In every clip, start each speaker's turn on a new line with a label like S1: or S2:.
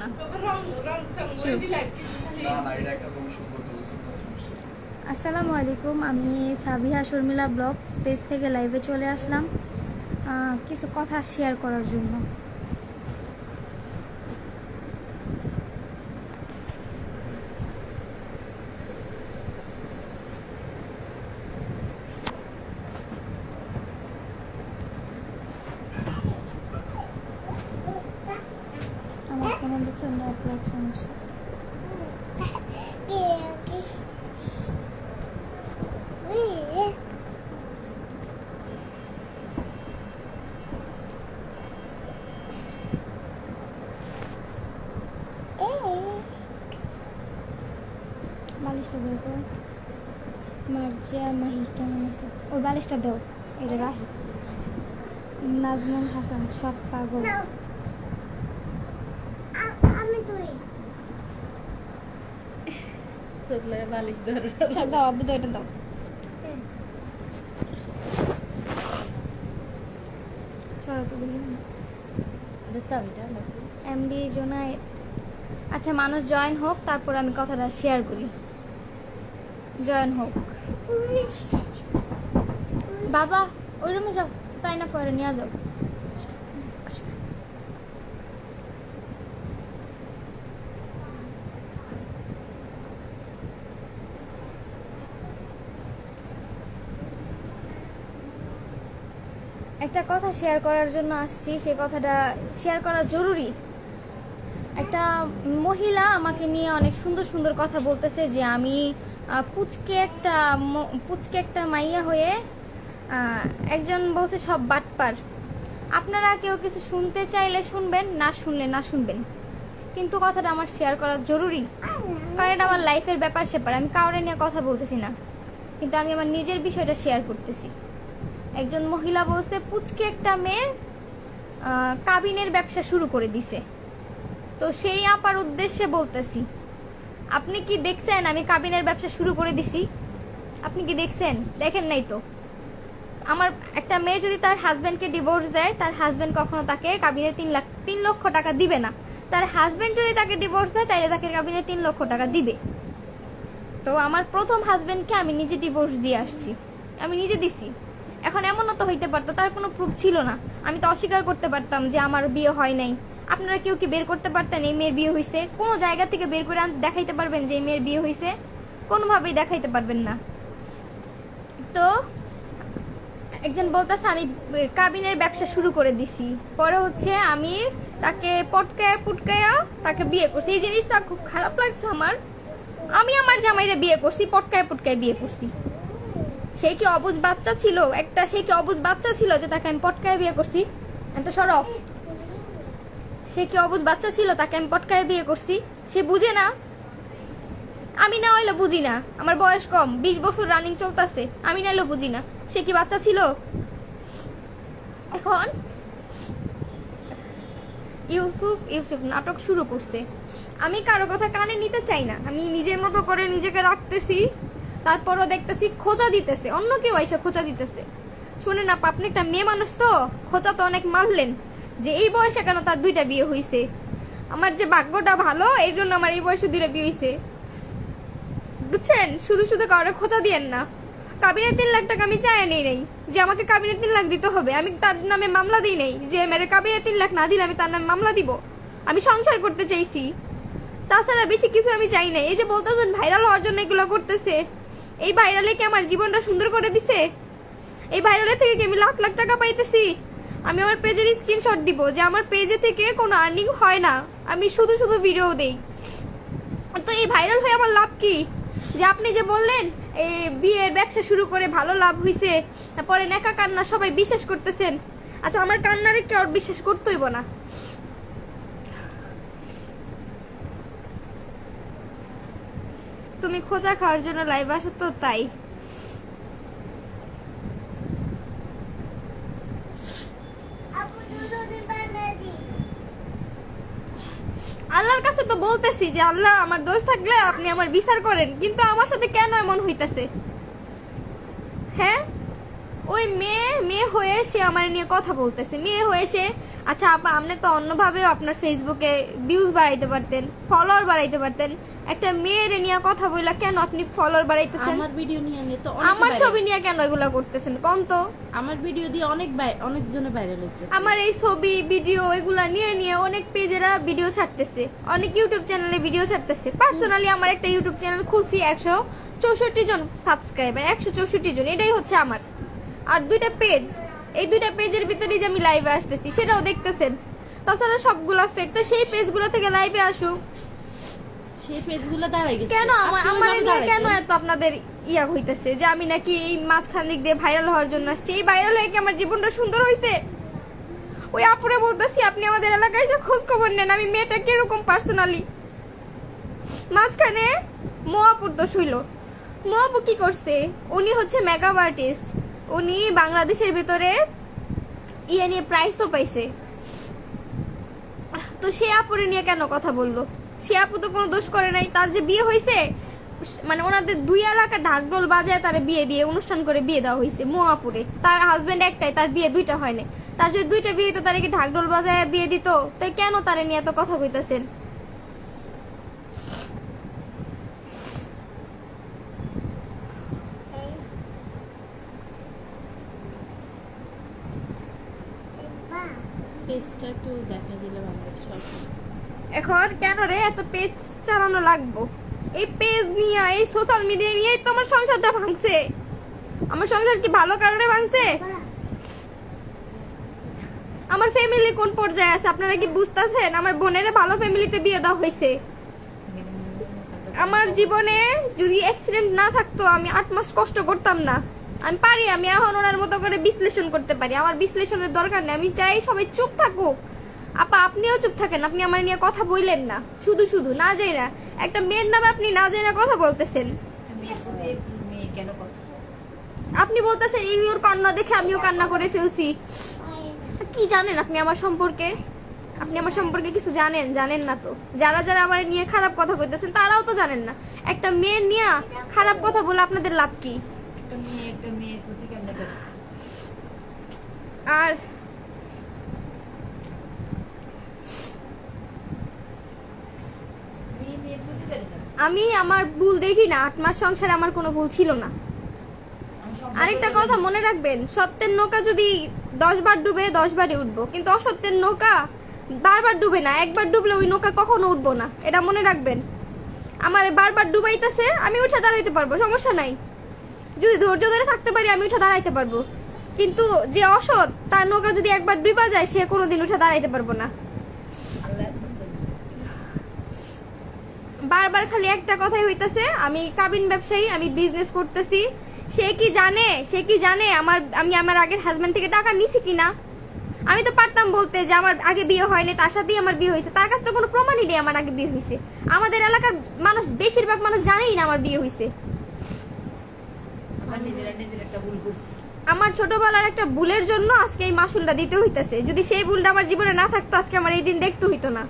S1: না। আসসালামু আলাইকুম, আমি সাবিহা শর্মিলা ব্লগ স্পেস থেকে লাইভে চলে আসলাম কিছু কথা শেয়ার করার জন্য। আমার কোনো কিছু নেটওয়ার্ক সমস্যা। বালিশটা বের করো। মার্জিয়া মাহি কেমন আছে? ওই বালিশটা দাও, এটা রাহি। নাজমুল হাসান সব পাগল।
S2: বালিশ ধর
S1: দাও, আব্বু দাও, এটা দাও। সরাতে দিই এমডি জোনাই। আচ্ছা, মানুষ জয়েন হোক, তারপর আমি কথাটা শেয়ার করি। জয়েন হোক। বাবা ওই রুমে যাও, তাই না ফরে নিয়ে যাও। একটা কথা শেয়ার করার জন্য আসছি, সে কথাটা শেয়ার করা জরুরি। একটা মহিলা আমাকে নিয়ে অনেক সুন্দর সুন্দর কথা বলতেছে যে আমি পুচকে একটা মাইয়া হয়ে, একজন বলছে সব বাটপার। আপনারা কেউ কিছু শুনতে চাইলে শুনবেন, না শুনলে না শুনবেন, কিন্তু কথাটা আমার শেয়ার করা জরুরি, কারণ এটা আমার লাইফের ব্যাপার স্যাপার। আমি কাউরে নিয়ে কথা বলতেছি না, কিন্তু আমি আমার নিজের বিষয়টা শেয়ার করতেছি। একজন মহিলা বলছে পুচকে একটা মেয়ে কাবিনের ব্যবসা শুরু করে দিছে। তো সেই আপার উদ্দেশ্যে বলতেছি, আপনি কি দেখছেন আমি কাবিনের ব্যবসা শুরু করে দিছি? আপনি কি দেখছেন? দেখেন নাই তো। আমার একটা মেয়ে যদি তার হাজবেন্ডকে ডিভোর্স দেয়, তার হাজবেন্ড কখনো তাকে কাবিনে 3 লক্ষ টাকা দিবে না। তার হাজবেন্ড যদি তাকে ডিভোর্স দেয়, তাহলে তাকে কাবিনে 3 লক্ষ টাকা দিবে। তো আমার প্রথম হাজবেন্ডকে আমি নিজে ডিভোর্স দিয়ে আসছি, আমি নিজে দিছি। এখন এমনও তো হইতে পারতো তার কোনো প্রুফ ছিল না, আমি তো অস্বীকার করতে পারতাম যে আমার বিয়ে হয় নাই। আপনারা কেউ কি বের করতে পারতেন এই মেয়ের বিয়ে হয়েছে? কোনো জায়গা থেকে বের করে দেখাইতে পারবেন যে এই মেয়ের বিয়ে হয়েছে? কোনোভাবেই দেখাইতে পারবেন না। তো একজন বলতেছে আমি কাবিনের ব্যবসা শুরু করে দিছি, পরে হচ্ছে আমি তাকে পটকায়া পুটকায়া তাকে বিয়ে করছি। এই জিনিসটা খুব খারাপ লাগছে আমার। আমি আমার জামাইরে বিয়ে করছি, পটকায়া পুটকায় বিয়ে করছি। সে কি অবুঝ বাচ্চা ছিল একটা? সে কি অবুঝ বাচ্চা ছিল যে তাকে আমি পটকায় বিয়ে করছি? এত সরব। সে কি অবুঝ বাচ্চা ছিল তাকে আমি পটকায় বিয়ে করছি? সে বুঝে না, আমি না হইলে বুঝি না। আমার বয়স কম, 20 বছর রানিং চলতেছে, আমি না হইলে বুঝি না। সে কি বাচ্চা ছিল? এখন ইউসুফ নাটক শুরু করছে। আমি কারো কথা কানে নিতে চাই না, আমি নিজের মতো করে নিজেকে রাখতেছি। তারপরও দেখতেছি খোঁচা দিতেছে, অন্য কেউ এসে খোঁচা দিতেছে। শুনেন আপা, আপনি একটা মেয়ে মানুষ, তো খোঁচা তো অনেক মারলেন যে এই বয়সে কেন তার 2টা বিয়ে হয়েছে। আমার যে ভাগ্যটা ভালো, এই জন্য আমার এই বয়সে 2টা বিয়ে হয়েছে, বুঝছেন? শুধু শুধু কাউরে খোঁচা দিয়েন না। কাবিনে 3 লাখ টাকা আমি চাই নেই নাই যে আমাকে কাবিনে 3 লাখ দিতে হবে। আমি তার নামে মামলা দিই নাই যে মেরে কাবিনে 3 লাখ না দিলে আমি তার নামে মামলা দিব। আমি সংসার করতে চাইছি, তাছাড়া বেশি কিছু আমি চাই নাই। এই যে বলতেছেন ভাইরাল হওয়ার জন্য এগুলো করতেছে, এই ভাইরালে কি আমার জীবনটা সুন্দর করে দিছে? এই ভাইরালে থেকে কি আমি লাখ লাখ টাকা পাইতেছি? আমি আমার পেজের স্ক্রিনশট দিব যে আমার পেজে থেকে কোনো আর্নিং হয় না, আমি শুধু শুধু ভিডিও দেই। তো এই ভাইরাল হয়ে আমার লাভ কি? যে আপনি যে বললেন এই বিয়ের ব্যবসা শুরু করে ভালো লাভ হয়েছে, তারপরে নেকা কান্না সবাই বিশ্বাস করতেছেন। আচ্ছা, আমার কান্নারে কেউ বিশ্বাস করতেইব না। তুমি খোঁজা খাওয়ার জন্য লাইভ আসো তো তাই। আল্লাহর কাছে তো বলতেছি যে আল্লাহ আমার দোষ থাকলে আপনি আমার বিচার করেন, কিন্তু আমার সাথে কেন এমন হইতাছে? হ্যাঁ, ওই মেয়ে হয়ে সে আমার নিয়ে কথা বলতেছে, মেয়ে হয়ে সে আচ্ছা আপা, আপনি তো অন্যভাবেও আপনার ফেসবুকে ভিউজ বাড়াইতে পারতেন, ফলোয়ার বাড়াইতে পারতেন। একটা মেয়ের নিয়ে কথা বইলা কেন আপনি ফলোয়ার বাড়াইতেছেন?
S2: আমার ভিডিও নিয়ে তো
S1: আমার ছবি নিয়ে কেন এগুলা করতেছেন কোন তো?
S2: আমার ভিডিও দিয়ে অনেক জনে ভাইরাল হইতেছে।
S1: আমার এই ছবি ভিডিও এগুলা নিয়ে নিয়ে অনেক পেজেরা ভিডিও ছাড়তেছে, অনেক ইউটিউব চ্যানেলে ভিডিও ছাড়তেছে। পার্সোনালি আমার একটা ইউটিউব চ্যানেল খুলছি, 164 জন সাবস্ক্রাইবার, 164 জন, এটাই হচ্ছে আমার। আর 2টা পেজ, এই 2টা পেজের ভিতরে যে আমি লাইভে আসতেছি সেটাও দেখতেছেন। তাছাড়া সবগুলা ফেক, তো সেই পেজগুলো থেকে লাইভে আসুক।
S2: সেই পেজগুলো দাঁড়াই গেছে
S1: কেন আমার নিয়ে কেন এত আপনাদের ইয়া হইতেছে যে আমি নাকি এই মাঝখান দিক দিয়ে ভাইরাল হওয়ার জন্য আসছি? এই ভাইরাল হয়ে কি আমার জীবনটা সুন্দর হয়েছে? ওই আপুরে বলতেছি আপনি আমাদের এলাকায় এসে খোঁজ খবর নেন আমি মেয়েটা কিরকম পার্সোনালি। মাঝখানে মোয়াপুর দোষ হইল। মোয়াপু কি করছে? উনি হচ্ছে মেকআপ আর্টিস্ট, উনি বাংলাদেশের ভিতরে ইয়ে নিয়ে প্রাইজ তো পাইছে। তো সে আপুরে নিয়ে কেন কথা বললো? সে আপু তো কোনো দোষ করে নাই। তার যে বিয়ে হয়েছে, মানে ওনাদের 2 এলাকা ঢাকঢোল বাজায় তার বিয়ে দিয়ে অনুষ্ঠান করে বিয়ে দেওয়া হয়েছে মোয়াপুরে। তার হাজবেন্ড একটাই, তার বিয়ে 2টা হয় না। তার যদি 2টা বিয়ে হতো তার কি ঢাকঢোল বাজায় বিয়ে দিত? তাই কেন তারে নিয়ে এত কথা কইতেছেন?
S2: পেজটা একটু দেখা দিলে ভালো হয়।
S1: এখন কেন রে এত পেজ চালানো লাগবো? এই পেজ নিয়ে, এই সোশ্যাল মিডিয়া নিয়ে তো আমার সংসারটা ভাঙছে। আমার সংসার কি ভালো কারণে ভাঙছে? আমার ফ্যামিলি কোন পর্যায়ে আছে আপনারা কি বুঝতেছেন? আমার বোনের ভালো ফ্যামিলিতে বিয়ে দেওয়া হয়েছে। আমার জীবনে যদি অ্যাক্সিডেন্ট না থাকতো আমি 8 মাস কষ্ট করতাম না। আমি পারি, আমি এখন ওনার মতো করে বিশ্লেষণ করতে পারি। আমার বিশ্লেষণের দরকার নেই, আমি চাই সবাই চুপ থাকুক। আপা আপনিও চুপ থাকেন, আপনি আমার নিয়ে কথা বললেন না। শুধু শুধু না যাই না, একটা মেয়ের নামে আপনি না যাই না কথা বলতেছেন। আপনি বলতেছেন এই ওর কান্না দেখে আমিও কান্না করে ফেলছি। কি জানেন আপনি আমার সম্পর্কে? আপনি আমার সম্পর্কে কিছু জানেন? জানেন না তো। যারা যারা আমার নিয়ে খারাপ কথা কইতেছেন তারাও তো জানেন না। একটা মেয়ের নিয়ে খারাপ কথা বলে আপনাদের লাভ কি? আর আমি আমার ভুল দেখি না। 8 মাস সংসারে আমার কোনো ভুল ছিল না। আরেকটা কথা মনে রাখবেন, সত্যের নৌকা যদি 10 বার ডুবে 10 বারই উঠবো, কিন্তু অসত্যের নৌকা বারবার ডুবে না। একবার ডুবলে ওই নৌকা কখনো উঠবো না, এটা মনে রাখবেন। আমার বারবার ডুবাইতেছে, আমি উঠে দাঁড়াইতে পারবো, সমস্যা নাই। যদি ধৈর্য ধরে থাকতে পারি আমি উঠে দাঁড়াইতে পারবো। কিন্তু যে অসৎ, তার নৌকা যদি একবার ডুবা যায় সে কোনোদিন উঠে দাঁড়াইতে পারবো না। বারবার খালি একটা কথাই হইতাছে আমি কাবিন ব্যবসায়ী, আমি বিজনেস করতেছি। সে কি জানে আমি আমার আগের হাজবেন্ড থেকে টাকা নিছি কিনা? আমি তো পারতাম বলতে যে আমার আগে বিয়ে হয়নি, তার সাথেই আমার বিয়ে হয়েছে। তার কাছে তো কোনো প্রমাণই নেই আমার আগে বিয়ে হয়েছে। আমাদের এলাকার মানুষ, বেশিরভাগ মানুষ জানেই না আমার বিয়ে হয়েছে। আমার ছোটবেলার একটা ভুলের জন্য আজকে এই মাসুলটা দিতে হইতেছে। যদি সেই ভুলটা আমার জীবনে না থাকতো আজকে আমার এই দিন দেখতে হইতো না।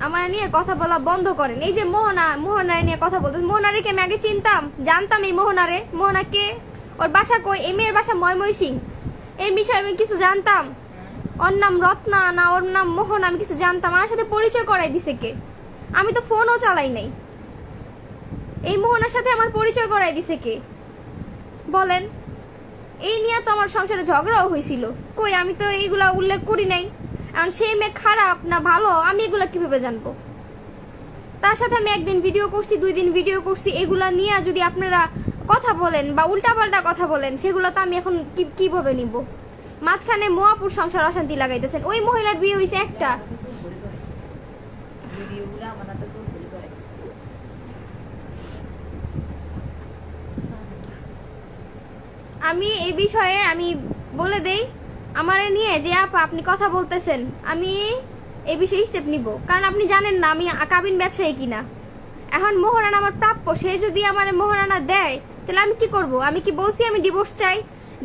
S1: আমার নিয়ে কথা বলা বন্ধ করেন। এই যে মোহনারে নিয়ে কথা বলতেন, মোহনারে কি আমি আগে চিনতাম? জানতাম এই মোহনা কে? ওর বাসা কই? এই মেয়ের বাসা ময়মনসিং। এই বিষয়ে আমি কিছু জানতাম? ওর নাম রত্না না ওর নাম মোহন, আমি কিছু জানতাম? আমার সাথে পরিচয় করাই দিছে কে? আমি তো ফোনও চালাই নাই। এই মোহনার সাথে আমার পরিচয় করাই দিছে কে বলেন? এই নিয়ে তো আমার সংসারে ঝগড়াও হয়েছিল। কই, আমি তো এইগুলা উল্লেখ করি নাই। এখন সেই মেয়ে খারাপ না ভালো আমি এগুলা কিভাবে জানবো? তার সাথে আমি একদিন ভিডিও করছি, 2 দিন ভিডিও করছি। এগুলা নিয়ে যদি আপনারা কথা বলেন বা উল্টাপাল্টা কথা বলেন, সেগুলো তো আমি এখন কিভাবে নিব? মাঝখানে মোয়াপুর সংসার অশান্তি লাগাইতেছেন। ওই মহিলার বিয়ে হয়েছে একটা। আমি এই বিষয়ে আমি বলে দেই, আমার নিয়ে যে আপনি কথা বলতেছেন আমি এই বিষয়ে স্টেপ নিব। কারণ আপনি জানেন না আমি কাবিন ব্যবসায়ী কিনা। এখন মোহরানা আমার প্রাপ্য, সে যদি আমার মোহরানা দেয় তাহলে আমি কি করব? আমি কি বলছি আমি ডিভোর্স চাই?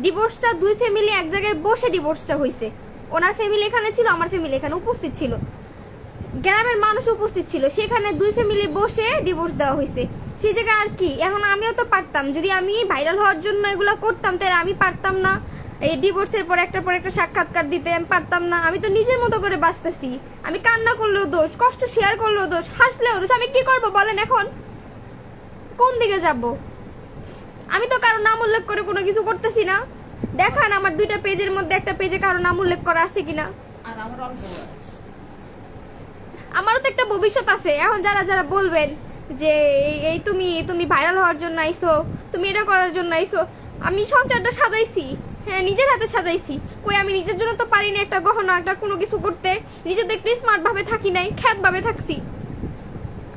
S1: ডিভোর্সটা 2 ফ্যামিলি এক জায়গায় বসে ডিভোর্সটা হয়েছে। ওনার ফ্যামিলি এখানে ছিল, আমার ফ্যামিলি এখানে উপস্থিত ছিল, গ্রামের মানুষ উপস্থিত ছিল। সেখানে 2 ফ্যামিলি বসে ডিভোর্স দেওয়া হয়েছে। সেই জায়গায় আর কি, এখন আমিও তো পারতাম, যদি আমি ভাইরাল হওয়ার জন্য এগুলো করতাম তাহলে আমি পারতাম না এই ডিভোর্সের পর একটা সাক্ষাৎকার দিতে? আমি পারতাম না? আমি তো নিজের মতো করে বাঁচতেছি। আমি কান্না করলেও দোষ, কষ্ট শেয়ার করলেও দোষ, হাসলেও দোষ। আমি কি করব বলেন? এখন কোন দিকে যাব? আমি তো কারো নাম উল্লেখ করে কোনো কিছু করতেছি না। দেখান আমার 2টা পেজের মধ্যে একটা পেজে কারো নাম উল্লেখ করা আছে কিনা।
S2: আর আমার অল্প বয়স,
S1: আমারও তো একটা ভবিষ্যৎ আছে। এখন যারা যারা বলবেন যে এই তুমি ভাইরাল হওয়ার জন্য আইছো, তুমি এটা করার জন্য আইছো, আমি সংসারটা সাজাইছি, হ্যাঁ নিজের হাতে সাজাইছি। কই আমি নিজের জন্য তো পারি না একটা গহনা, একটা কোনো কিছু করতে। নিজে তো একটু স্মার্ট ভাবে থাকি নাই, খ্যাত ভাবে থাকছি।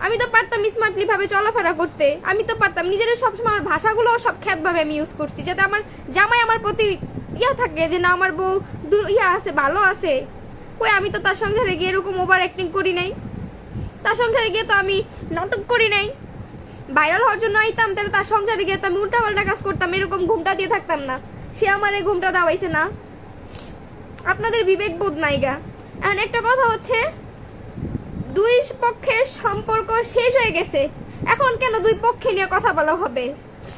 S1: আমি তো পারতাম স্মার্টলি ভাবে চলাফেরা করতে। আমি তো পারতাম নিজের সবসময় আমার ভাষাগুলো সব খ্যাত ভাবে আমি ইউজ করছি, যাতে আমার জামাই আমার প্রতি থাকে যে না আমার বউ আছে, ভালো আছে। কই আমি তো তার সংসারে গিয়ে এরকম ওভার অ্যাক্টিং করি নাই, তার সংসারে গিয়ে তো আমি নাটক করি নাই। ভাইরাল হওয়ার জন্য আইতাম তাহলে তার সংসারে গিয়ে তো আমি উল্টাপাল্টা কাজ করতাম, এরকম ঘুমটা দিয়ে থাকতাম না। সে আমার এই ঘুমটা দাওয়াইছে না। আপনাদের বিবেক বোধ নাই গা। এখন একটা কথা হচ্ছে, 2 পক্ষের সম্পর্ক শেষ হয়ে গেছে, এখন কেন 2 পক্ষে নিয়ে কথা বলা হবে?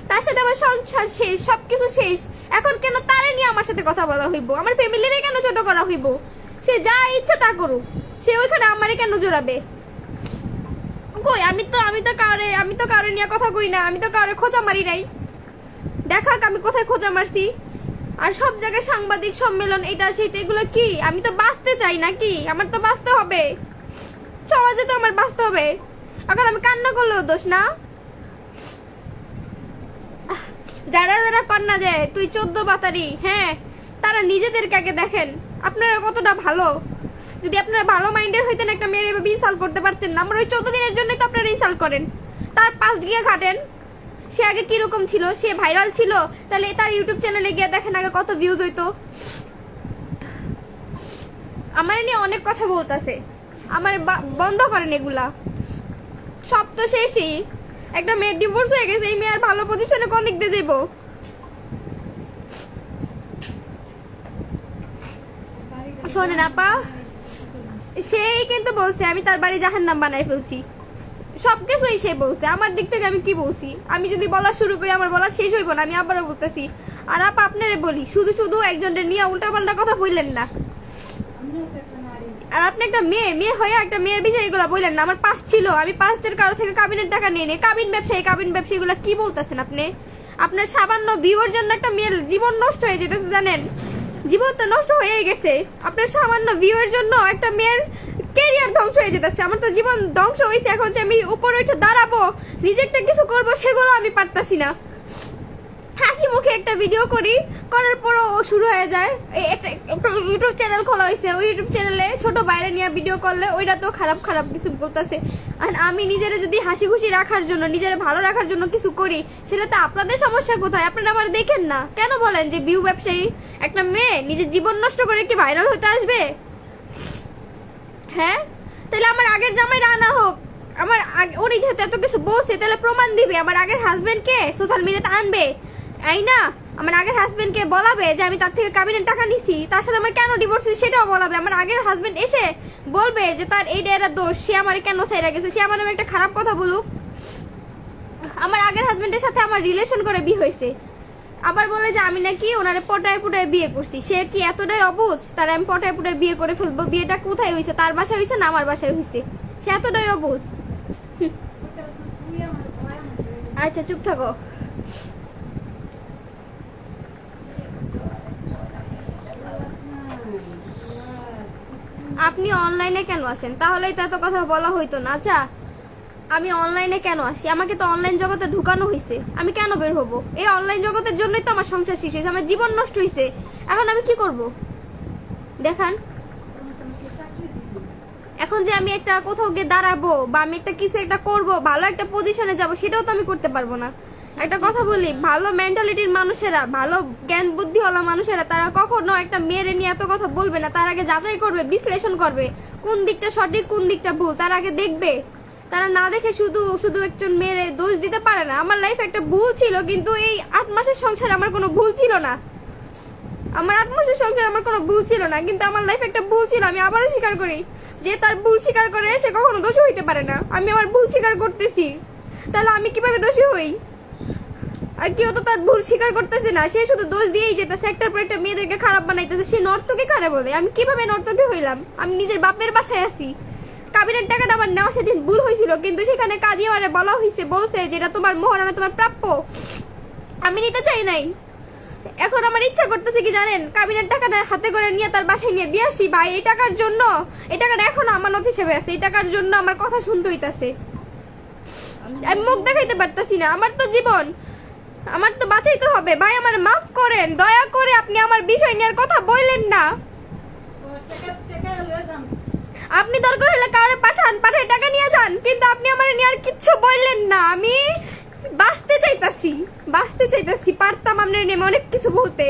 S1: তার সাথে আমার সংসার শেষ, সবকিছু শেষ, এখন কেন তারে নিয়ে আমার সাথে কথা বলা হইব? আমার ফ্যামিলিরে কেন ছোট করা হইব? সে যা ইচ্ছা তা করুক, সে ওইখানে আমারে কেন জোড়াবে? কই আমি তো কারে নিয়ে কথা কই না, আমি তো কারে খোঁচা মারি নাই। দেখাক আমি কোথায় খোঁচা মারছি। আর সব জায়গায় সাংবাদিক সম্মেলন, এটা সেটা, এগুলো কি? আমি তো বাঁচতে চাই নাকি? আমার তো বাঁচতে হবে, সমাজে তো আমার বাঁচতে হবে। এখন আমি কান্না করলেও দোষ না? যারা যারা কন্যা যায় তুই 14 বাতারি, হ্যাঁ তারা নিজেদেরকে আগে দেখেন আপনারা কতটা ভালো। যদি আপনারা ভালো মাইন্ডের হইতেন একটা মেয়ের এভাবে ইনসাল্ট করতে পারতেন না। আমার ওই 14 দিনের জন্যই তো আপনারা ইনসাল্ট করেন। তার পাস্ট গিয়ে ঘাটেন, সে আগে কিরকম ছিল, সে ভাইরাল ছিল, তাহলে তার ইউটিউব চ্যানেলে গিয়ে দেখেন আগে কত ভিউজ হইতো। আমার নিয়ে অনেক কথা বলতেছে, আমার বন্ধ করেন এগুলা। সব তো শেষই, একটা মেয়ের ডিভোর্স হয়ে গেছে, এই মেয়ে আর ভালো পজিশনে কোন দিক দিয়ে যাইবো? শোনেন আপা, সেই কিন্তু বলছে আমি তার বাড়ি জাহান্নাম বানাই ফেলছি, সবকিছুই সে বলছে। আমার দিক থেকে আমি কি বলছি? আমি যদি বলা শুরু করি আমার বলার শেষ হইব না, আমি আবারও বলতেছি। আর আপা আপনারে বলি, শুধু শুধু একজনের নিয়ে উল্টাপাল্টা কথা বললেন না। আর আপনি একটা মেয়ে হয়ে একটা মেয়ের বিষয় এগুলো বললেন না। আমার পাস ছিল, আমি পাস্টের কারো থেকে কাবিনের টাকা নিয়ে নেই। কাবিন ব্যবসায়ী এগুলো কি বলতেছেন আপনি? আপনার সামান্য ভিউর জন্য একটা মেয়ের জীবন নষ্ট হয়ে যেতেছে, জানেন? জীবন তো নষ্ট হয়ে গেছে, আপনার সামান্য ভিউয়ের জন্য একটা মেয়ের ক্যারিয়ার ধ্বংস হয়ে যেতেছে। আমার তো জীবন ধ্বংস হয়েছে, এখন যে আমি উপরে উঠে দাঁড়াবো, নিজে একটা কিছু করবো, সেগুলো আমি পারতাছি না। হাসি মুখে একটা ভিডিও করার পরও ও শুরু হয়ে যায়। একটা ইউটিউব চ্যানেল খোলা হয়েছে, ওই ইউটিউব চ্যানেলে ছোট বাইরে নিয়ে ভিডিও করলে ওইটা তো খারাপ কিছু বলতেছে। আর আমি নিজেরা যদি হাসি খুশি রাখার জন্য, নিজেরা ভালো রাখার জন্য কিছু করি, সেটা তো আপনাদের সমস্যা কোথায়? আপনারা আমার দেখেন না কেন? বলেন যে ভিউ ব্যবসায়ী একটা মেয়ে নিজের জীবন নষ্ট করে কি ভাইরাল হতে আসবে? হ্যাঁ, তাহলে আমার আগের জামাইরা আনা হোক। আমার উনি যেহেতু এত কিছু বলছে, তাহলে প্রমাণ দিবে। আমার আগের হাজবেন্ডকে সোশ্যাল মিডিয়াতে আনবে, এই না? আমার আগের হাজবেন্ডকে বলাবে যে আমি তার থেকে কাবিনের টাকা নিছি, তার সাথে আমার কেন ডিভোর্স হয়েছে সেটাও বলাবে। আমার আগের হাজবেন্ড এসে বলবে যে তার এইটা এরা দোষ, সে আমার কেন ছেড়ে গেছে, সে আমার নামে একটা খারাপ কথা বলুক। আমার আগের হাজবেন্ডের সাথে আমার রিলেশন করে বিয়ে হয়েছে, আবার বলে যে আমি নাকি ওনারে পটায় পুটায় বিয়ে করছি। সে কি এতটাই অবুঝ তার আমি পটায় পুটায় বিয়ে করে ফেলবো? বিয়েটা কোথায় হয়েছে? তার বাসায় হয়েছে না আমার বাসায় হয়েছে? সে এতটাই অবুঝ। আচ্ছা চুপ থাকো। আপনি অনলাইনে কেন আসেন? তাহলেই তো এত কথা বলা হইতো না। আচ্ছা আমি অনলাইনে কেন আসি? আমাকে তো অনলাইন জগতে ঢুকানো হয়েছে, আমি কেন বের হবো? এই অনলাইন জগতের জন্যই তো আমার সংসার শেষ হয়েছে, আমার জীবন নষ্ট হয়েছে। এখন আমি কি করব দেখান? এখন যে আমি একটা কোথাও গিয়ে দাঁড়াবো বা আমি একটা কিছু একটা করবো, ভালো একটা পজিশনে যাব, সেটাও তো আমি করতে পারবো না। একটা কথা বলি, ভালো মেন্টালিটির মানুষেরা, ভালো জ্ঞান বুদ্ধিওয়ালা মানুষেরা, তারা কখনো একটা মেয়ের নিয়ে এত কথা বলবে না। তার আগে যাচাই করবে, বিশ্লেষণ করবে, কোন দিকটা সঠিক কোন দিকটা ভুল, তার আগে দেখবে। তারা না দেখে শুধু শুধু একজন মেয়ের দোষ দিতে পারে না। আমার লাইফে একটা ভুল ছিল, কিন্তু এই 8 মাসের সংসারে আমার কোনো ভুল ছিল না। আমার 8 মাসের সংসারে আমার কোনো ভুল ছিল না, কিন্তু আমার লাইফে একটা ভুল ছিল। আমি আবারও স্বীকার করি যে তার ভুল স্বীকার করে সে কখনো দোষ হইতে পারে না। আমি আমার ভুল স্বীকার করতেছি। তাহলে আমি কিভাবে দোষী হই? আর কেউ তো তার ভুল স্বীকার করতেছে না, সে শুধু দোষ দিয়েই যেতেছে, একটার পর একটা মেয়েদেরকে খারাপ বানাইতেছে। সে নর্তকে কারে বলে? আমি কিভাবে নর্তকী হইলাম? আমি নিজের বাপের বাসায় আছি, কাবিনের টাকাটা আমার নেওয়া সেদিন ভুল হয়েছিল, কিন্তু সেখানে কাজী আমারে বলা হয়েছে, বলছে যেটা তোমার মোহরানা, তোমার প্রাপ্য, আমি নিতে চাই নাই। এখন আমার ইচ্ছা করতেছে কি জানেন, কাবিনের টাকাটা হাতে করে নিয়ে তার বাসায় নিয়ে দিয়ে আসি। ভাই এই টাকার জন্য, এই টাকাটা এখন আমানত হিসেবে আছে, এই টাকার জন্য আমার কথা শুনতে হইতাছে। আমি মুখ দেখাইতে পারতাছি না, আমার তো জীবন, আমার তো বাঁচাইতে হবে। ভাই আমার মাফ করেন, দয়া করে আপনি আমার বিষয় নিয়ে কথা বললেন না। আপনি দরকার হলে কাউরে পাঠায় টাকা নিয়ে যান, কিন্তু আপনি আমার নিয়ে আর কিচ্ছু বললেন না। আমি বাঁচতে চাইতাছি, পারতাম আপনার নেমে অনেক কিছু বলতে।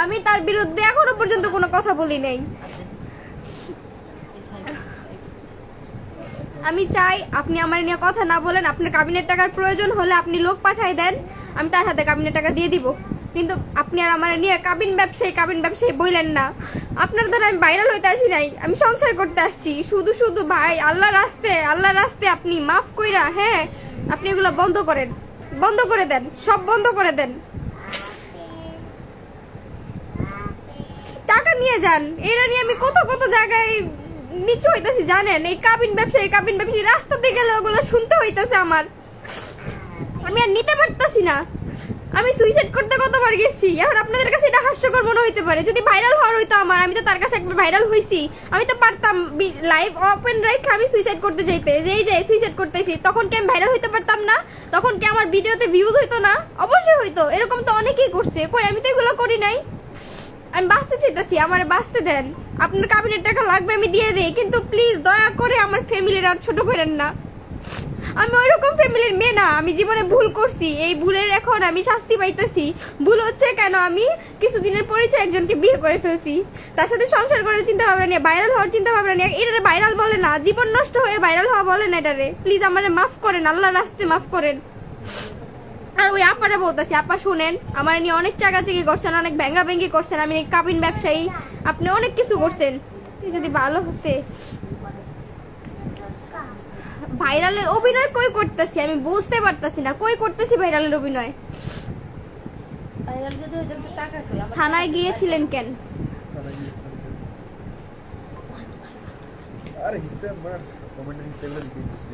S1: আমি তার বিরুদ্ধে এখনো পর্যন্ত কোনো কথা বলি নাই। আমি চাই আপনি আমার নিয়ে কথা না বলেন। আপনার কাবিনের টাকার প্রয়োজন হলে আপনি লোক পাঠায় দেন, আমি তার হাতে কাবিনের টাকা দিয়ে দিব, কিন্তু আপনি আর আমার নিয়ে কাবিন ব্যবসায়ী বললেন না। আপনার দ্বারা আমি ভাইরাল হইতে আসি নাই, আমি সংসার করতে আসছি। শুধু ভাই আল্লাহ রাস্তে আপনি মাফ কইরা, হ্যাঁ আপনি এগুলো বন্ধ করে দেন, সব বন্ধ করে দেন। টাকা নিয়ে যান, এরা নিয়ে আমি কত জায়গায় নিচু হইতাছি জানেন। এই কাবিন ব্যবসায়ী রাস্তাতে গেলে ওগুলো শুনতে হইতাছে আমার, আমি আর নিতে পারতাছি না। আমি সুইসাইড করতে কতবার গেছি, এখন আপনাদের কাছে এটা হাস্যকর মনে হইতে পারে। যদি ভাইরাল হওয়ার হইতো আমার, আমি তো তার কাছে একবার ভাইরাল হইছি, আমি তো পারতাম লাইভ ওপেন রাইখে আমি সুইসাইড করতে যাইতে, যেই সুইসাইড করতেছি, তখন কি আমি ভাইরাল হইতে পারতাম না? তখন কি আমার ভিডিওতে ভিউজ হইতো না? অবশ্যই হইতো। এরকম তো অনেকেই করছে, কই আমি তো এগুলো করি নাই। আমি বাঁচতে চাইতেছি, আমার বাঁচতে দেন। আপনার কাবিনের টাকা লাগবে আমি দিয়ে দেই, কিন্তু প্লিজ দয়া করে আমার ফ্যামিলির আর ছোট করেন না। আমি ওইরকম ফ্যামিলির মেয়ে না, আমি জীবনে ভুল করছি, এই ভুলের এখন আমি শাস্তি পাইতেছি। ভুল হচ্ছে কেন, আমি কিছুদিনের পরিচয় একজনকে বিয়ে করে ফেলছি, তার সাথে সংসার করার চিন্তা ভাবনা নিয়ে, ভাইরাল হওয়ার চিন্তা ভাবনা নিয়ে। এটারে ভাইরাল বলে না, জীবন নষ্ট হয়ে ভাইরাল হওয়া বলে না এটারে। প্লিজ আমারে মাফ করেন, আল্লাহর রাস্তে মাফ করেন। আর ওই আপারে বলতেছি, আপা শুনেন, আমার নিয়ে অনেক চাকাচাকি করছেন, অনেক ভেঙ্গাভেঙ্গি করছেন, আমি কাবিন ব্যবসায়ী, আপনি অনেক কিছু করছেন। যদি ভালো হতে, ভাইরালের অভিনয় কই করতেছি আমি বুঝতে পারতাছি না, কই করতেছি ভাইরালের অভিনয়? থানায় গিয়েছিলেন কেন?
S3: আরে হিসাব মার কমেন্টে তেল দিতেছি।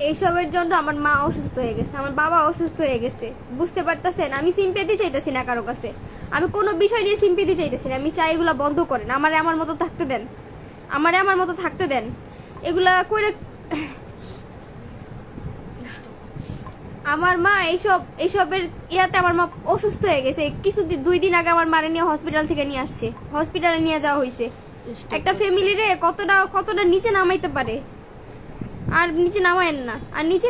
S1: এইসবের জন্য আমার মা অসুস্থ হয়ে গেছে, আমার বাবা অসুস্থ হয়ে গেছে, বুঝতে পারতেছেন? আমি সিম্পেথি চাইতেছি না কারো কাছে, আমি কোনো বিষয় নিয়ে সিম্পেথি চাইতেছি না। আমি চাই এগুলা বন্ধ করেন, আমারে আমার মতো থাকতে দেন। এগুলা করে আমার মা এইসবের ইয়াতে আমার মা অসুস্থ হয়ে গেছে। কিছুদিন 2 দিন আগে আমার মারে নিয়ে হসপিটাল থেকে নিয়ে আসছে, হসপিটালে নিয়ে যাওয়া হয়েছে। একটা ফ্যামিলিরে কতটা নিচে নামাইতে পারে। আর নিচে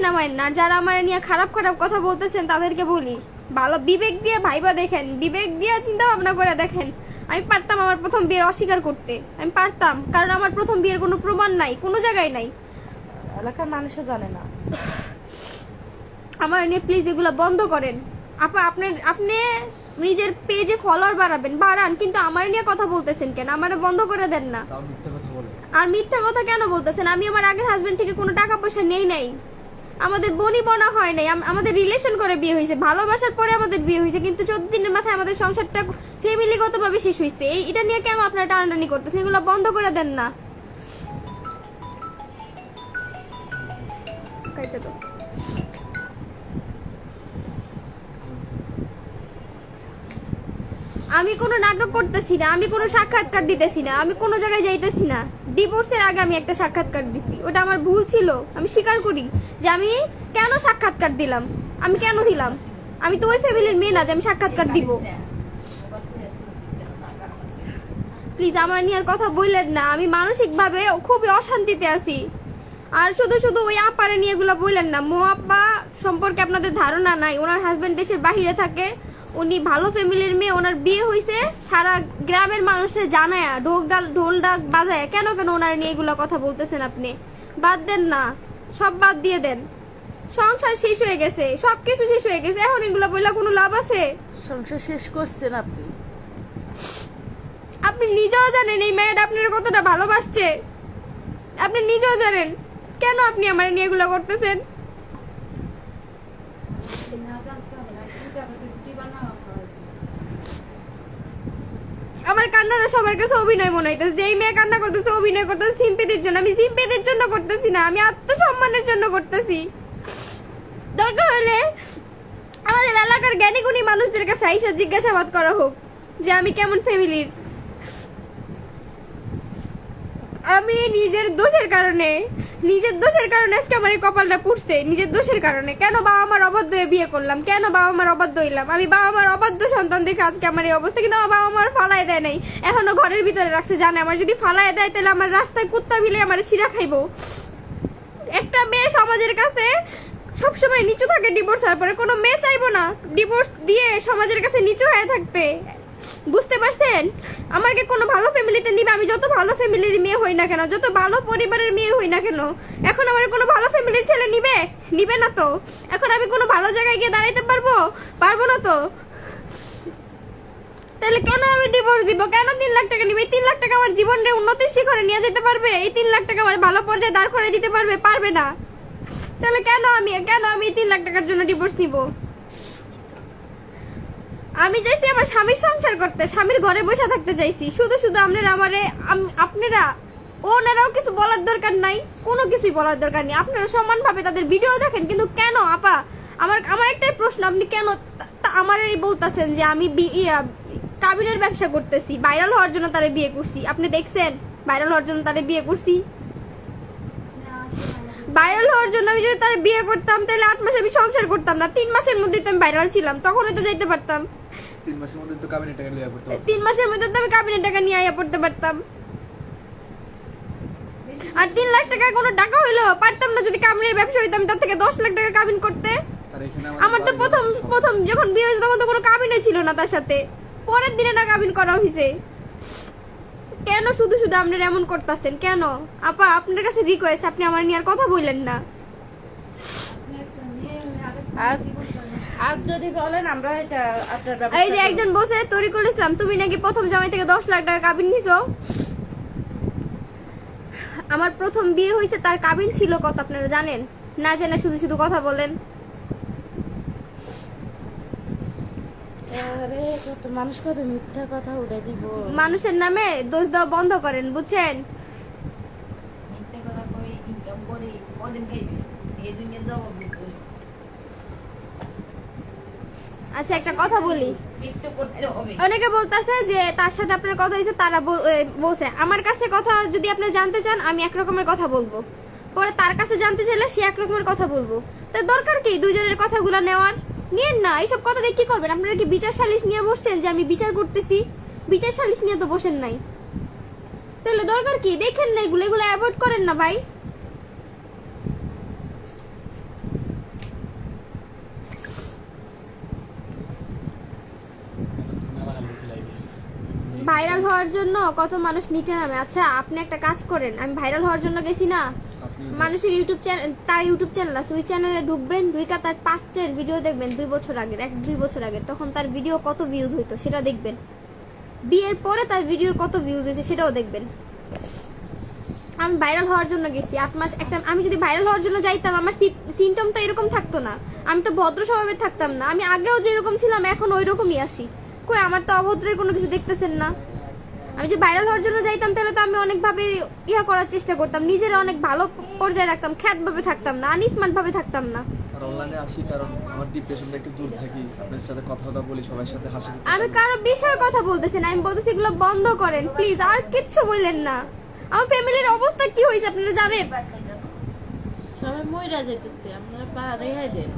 S1: নামায়েন না। যারা আমার নিয়ে খারাপ কথা বলতেছেন তাদেরকে বলি, ভালো বিবেক দিয়ে ভাইবা দেখেন, বিবেক দিয়ে চিন্তা ভাবনা করে দেখেন। আমি পারতাম আমার প্রথম বিয়ের অস্বীকার করতে, আমি পারতাম, কারণ আমার প্রথম বিয়ের কোনো প্রমাণ নাই, কোনো জায়গায় নাই,
S2: এলাকার মানুষও জানে না।
S1: আমার নিয়ে প্লিজ এগুলো বন্ধ করেন। আপনি নিজের পেজে ফলোয়ার বাড়ান, কিন্তু আমার নিয়ে কথা বলতেছেন কেন? আমারে বন্ধ করে দেন না। আর মিথ্যা কথা কেন বলতেছেন? আমি আমার আগের হাজবেন্ড থেকে কোনো টাকা পয়সা নেই নাই, আমাদের বনা হয় নাই, আমাদের রিলেশন করে বিয়ে হয়েছে, ভালোবাসার পরে আমাদের বিয়ে হয়েছে, কিন্তু 14 দিনের মাথায় আমাদের সংসারটা ফ্যামিলিগত ভাবে শেষ হয়েছে। এটা নিয়ে কেন আপনারা টানাটানি করতেছেন? এগুলো বন্ধ করে দেন না। আমি কোনো নাটক করতেছি না, আমি কোনো সাক্ষাৎকার দিতেছি না, আমি কোনো জায়গায় যাইতেছি না। ডিভোর্সের আগে আমি একটা সাক্ষাৎকার দিছি, ওটা আমার ভুল ছিল, আমি স্বীকার করি যে আমি কেন সাক্ষাৎকার দিলাম, আমি কেন দিলাম। আমি তো ওই ফ্যামিলির মেয়ে না যে আমি সাক্ষাৎকার দিব। প্লিজ আমার নিয়ে আর কথা বললেন না, আমি মানসিকভাবে খুবই অশান্তিতে আছি। আর শুধু ওই আপারে নিয়ে এগুলো বললেন না। মো আপা সম্পর্কে আপনাদের ধারণা নাই, ওনার হাজবেন্ড দেশের বাহিরে থাকে, উনি ভালো ফ্যামিলির মেয়ে, ওনার বিয়ে হয়েছে, সারা গ্রামের মানুষের জানায় ঢোল ডাক বাজায়। কেন ওনার নিয়ে এগুলো কথা বলতেছেন আপনি? বাদ দেন না, সব বাদ দিয়ে দেন। সংসার শেষ হয়ে গেছে, সবকিছু শেষ হয়ে গেছে, এখন এগুলো বললে কোনো লাভ আছে?
S2: সংসার শেষ করছেন আপনি।
S1: আপনি নিজেও জানেন এই মেয়েটা আপনার কতটা ভালোবাসছে, আপনি নিজেও জানেন। কেন আপনি আমার নিয়ে এগুলো করতেছেন? আমার কান্নাটা সবার কাছে অভিনয় মনে হইতেছে। যেই মেয়ে কান্না করতেছে অভিনয় করতেছে সিম্পেথির জন্য। আমি সিম্পেথির জন্য করতেছি না, আমি আত্মসম্মানের জন্য করতেছি। দরকার হলে আমাদের এলাকার জ্ঞানী গুণী মানুষদের কাছে আইসা জিজ্ঞাসাবাদ করা হোক যে আমি কেমন ফ্যামিলির। আমি নিজের দোষের কারণে আজকে আমার এই কপালটা পুড়ছে, নিজের দোষের কারণে। কেন বাবা আমার অবাধ্য হয়ে বিয়ে করলাম, কেন বাবা আমার অবাধ্য হইলাম? আমি বাবা আমার অবাধ্য সন্তান দেখে আজকে আমার এই অবস্থা। কিন্তু আমার বাবা আমার ফালায় দেয় নাই, এখনো ঘরের ভিতরে রাখছে। জানে আমার যদি ফালায় দেয় তাহলে আমার রাস্তায় কুত্তা বিলে আমার ছিঁড়া খাইবো। একটা মেয়ে সমাজের কাছে সবসময় নিচু থাকে ডিভোর্স হওয়ার পরে। কোনো মেয়ে চাইবো না ডিভোর্স দিয়ে সমাজের কাছে নিচু হয়ে থাকতে। বুঝতে পারছেন? আমাকে কোনো ভালো ফ্যামিলিতে নিবে, আমি যত ভালো ফ্যামিলির মেয়ে হই না কেন, যত ভালো পরিবারের মেয়ে হই না কেন, এখন আমার কোনো ভালো ফ্যামিলির ছেলে নিবে না তো। এখন আমি কোনো ভালো জায়গায় গিয়ে দাঁড়াইতে পারবো না তো। তাহলে কেন আমি ডিভোর্স দিব? কেন 3 লাখ টাকা নিবে? 3 লাখ টাকা আমার জীবনের উন্নতির শিখরে নিয়ে যেতে পারবে? এই 3 লাখ টাকা আমার ভালো পর্যায়ে দাঁড় করে দিতে পারবে না। তাহলে কেন আমি 3 লাখ টাকার জন্য ডিভোর্স নিব? আমি চাইছি আমার স্বামীর সংসার করতে, স্বামীর ঘরে বসে থাকতে চাইছি। শুধু আপনারা ওনারাও কিছু বলার দরকার নাই, কোনো কিছুই বলার দরকার নেই। আপনারা সমানভাবে তাদের ভিডিও দেখেন। কিন্তু কেন আপা, আমার একটাই প্রশ্ন, আপনি কেন আমার এই বলতেছেন যে আমি কাবিনের ব্যবসা করতেছি, ভাইরাল হওয়ার জন্য তারে বিয়ে করছি? আপনি দেখছেন ভাইরাল হওয়ার জন্য তারে বিয়ে করছি? ভাইরাল হওয়ার জন্য আমি যদি তারে বিয়ে করতাম তাহলে 8 মাসে আমি সংসার করতাম না। 3 মাসের মধ্যে তো আমি ভাইরাল ছিলাম, তখনই তো যাইতে পারতাম।
S3: 3 মাসের মধ্যে তো কাবিনের টাকা নিয়ে পড়তে পারতাম।
S1: 3 মাসের মধ্যে তো আমি কাবিনের টাকা নিয়ে আইয়া পড়তে পারতাম। আর 3 লাখ টাকা কোনো টাকা হইলো পারতাম না যদি কাবিনের ব্যবসা হইতাম তার থেকে 10 লাখ টাকা কাবিন করতে।
S3: আর এখানে
S1: আমার তো প্রথম যখন বিয়ে হয়েছে তখন তো কোনো কাবিনই ছিল না তার সাথে, পরের দিনে না কাবিন করা হয়েছে। কেন শুধু আপনারা এমন করতেছেন কেন? আপা আপনার কাছে রিকোয়েস্ট, আপনি আমার নিয়ে আর কথা বললেন না।
S2: আর যদি বলেন আমরা এটা আপনার ব্যবস্থা
S1: এই যে একজন বসে তরিকুল ইসলাম, তুমি নাকি প্রথম জামাই থেকে 10 লাখ টাকা কাবিন নিছো। আমার প্রথম বিয়ে হয়েছে তার কাবিন ছিল কত আপনারা জানেন? না জানে শুধু কথা বলেন।
S2: আরে কত মানুষ কত মিথ্যা কথা উড়ে দিব।
S1: মানুষের নামে দোষ দেওয়া বন্ধ করেন, বুঝছেন?
S4: মিথ্যে কথা কই ইনকাম করি কদিন খাইবে এই দুনিয়া দাও।
S1: আচ্ছা একটা কথা বলি,
S4: মিথ্যে করতে হবে।
S1: অনেকে বলতেছে যে তার সাথে আপনার কথা হয়েছে, তারা বলছে আমার কাছে কথা যদি আপনি জানতে চান আমি এক রকমের কথা বলবো, পরে তার কাছে জানতে চাইলে সে এক রকমের কথা বলবো। তাই দরকার কি দুজনের কথাগুলো নেওয়ার? নিয়েন না। এইসব কথা দিয়ে কি করবেন? আপনারা কি বিচার সালিশ নিয়ে বসছেন যে আমি বিচার করতেছি? বিচার সালিশ নিয়ে তো বসেন নাই, তাহলে দরকার কি? দেখেন না এগুলো অ্যাভয়েড করেন না ভাই। ভাইরাল হওয়ার জন্য কত মানুষ নিচে নামে। আচ্ছা আপনি একটা কাজ করেন, আমি ভাইরাল হওয়ার জন্য গেছি না, মানুষের ইউটিউব চ্যানেল, তার ইউটিউব চ্যানেল আছে, ওই চ্যানেলে ঢুকবেন, ঢুকা তার পাস্টের ভিডিও দেখবেন 2 বছর আগের, 1-2 বছর আগের, তখন তার ভিডিও কত ভিউজ হইতো সেটা দেখবেন। বিয়ের পরে তার ভিডিওর কত ভিউজ হয়েছে সেটাও দেখবেন। আমি ভাইরাল হওয়ার জন্য গেছি 8 মাস একটা। আমি যদি ভাইরাল হওয়ার জন্য যাইতাম আমার সিমটম তো এরকম থাকতো না, আমি তো ভদ্র স্বভাবের থাকতাম না। আমি আগেও যেরকম ছিলাম এখন ওই রকমই আছি। কই আমার তো অভদ্রের কোনো কিছু দেখতেছেন না। আমি যে ভাইরাল হওয়ার জন্য যাইতাম তাহলে তো আমি অনেকভাবে করার চেষ্টা করতাম, নিজের অনেক ভালো পর্যায়ে রাখতাম, খ্যাতভাবে থাকতাম না, আনস্মার্ট ভাবে থাকতাম না।
S3: আর অনলাইনে আসি কারণ আমার ডিপ্রেশনটা একটু দূর থাকি, আপনাদের সাথে কথা বলি, সবার সাথে হাসি।
S1: আমি কারো বিষয়ে কথা বলতেছি না, আমি বলতেছি এগুলো বন্ধ করেন প্লিজ, আর কিচ্ছু বললেন না। আমার ফ্যামিলির অবস্থা কি হয়েছে আপনারা জানেন?
S2: সবাই মইরা যেতেছে, আপনারা পা রেহাই দেন।